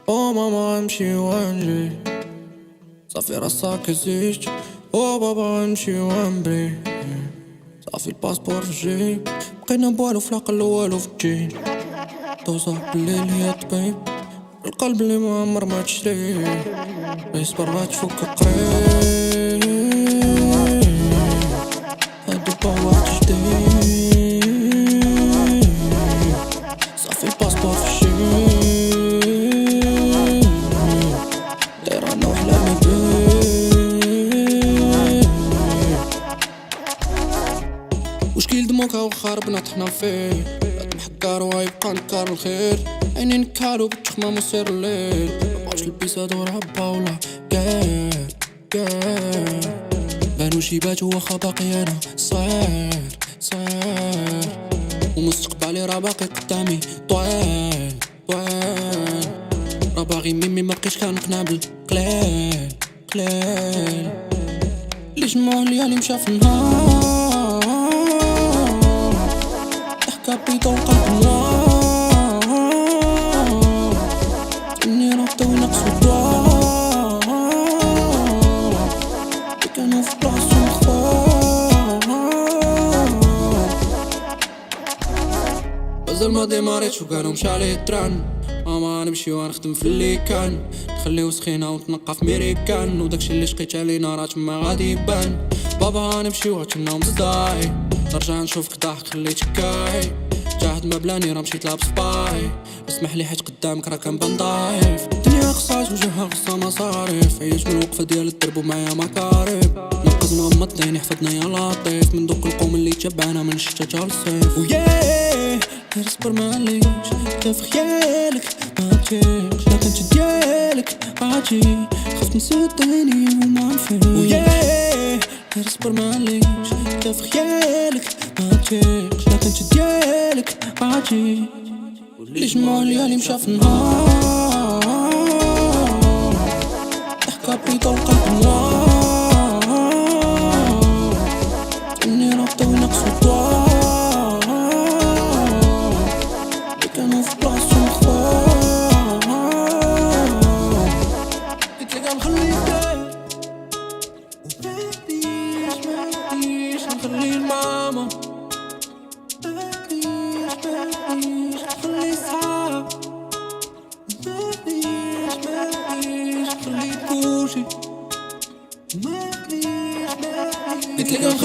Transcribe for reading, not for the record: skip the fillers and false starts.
او ماما امشي وانجي صافي راسك زيج. او بابا امشي وانبي صافي الباسبور في الجيب. بقينا بوالو في العقل والو في الجين. توصل بالليل هي طبيب القلب اللي ما عمر ما تشريه. يصبر غتفك قريب هادو باوات جديد. صافي الباسبور في الجيب داير انا وحلامي بيه. وشكيل دموكا وخاربنا طحنا فيه. محكار ويبقى نكار الخير. عيني نكالو بالتخمة مصير الليل. مبقاوش البيسة دور هبا ولا كير كير. بانو شي باتو واخا باقي انا صغير صغير. ومستقبلي راه باقي قدامي طويل طويل. راه باغي ميمي مبقيتش كنقنع بالقليل قليل. لي جمعو ليالي مشى في النهار. ضحكة بيضا وقلب نار. اني نبداو نقصو الدوار. اللي كانو في بلاصتو مختار. مازال ما ديماريتش وكانو مشى عليه التران. ماما نمشي ونخدم في اللي كان. نخليو سخينة ونتنقى في ميريكان. وداكشي اللي شقيت علينا راه تما غادي يبان. بابا نمشي وغتمناو مصداي. نرجع نشوفك ضاحك خليتك كاي. جاهد ما بلاني راه مشيت لابس باي. اسمحلي حيت قدامك راه كنبان ضعيف. الدنيا خصها وجهها خصها مصاريف. عيش من الوقفة ديال الدرب ومعايا مكارب. نقز مغمض عيني حفظنا يا لطيف. من دوك القوم اللي تبعنا من الشتا تا للصيف. وياه اصبر معليش انت في خيالك ما تجيش. لا كنت ديالك عاجي خفت نسد عيني وما نفيق. وياه اصبر معليش انت في خيالك ما تجيش. لا كنت ديالك عاجي. اللي جمعو ليالي مشى في النهار. ضحكة بيضا والقلب نار. اني نبداو نقصو الدوار. اللي كانو في بلاصتو مختار. قلتلك غنخليك ومبغيتش نخلي الماما. مبغيتش نخلي صحاب. مبغيتش نخلي كلشي. قلتلك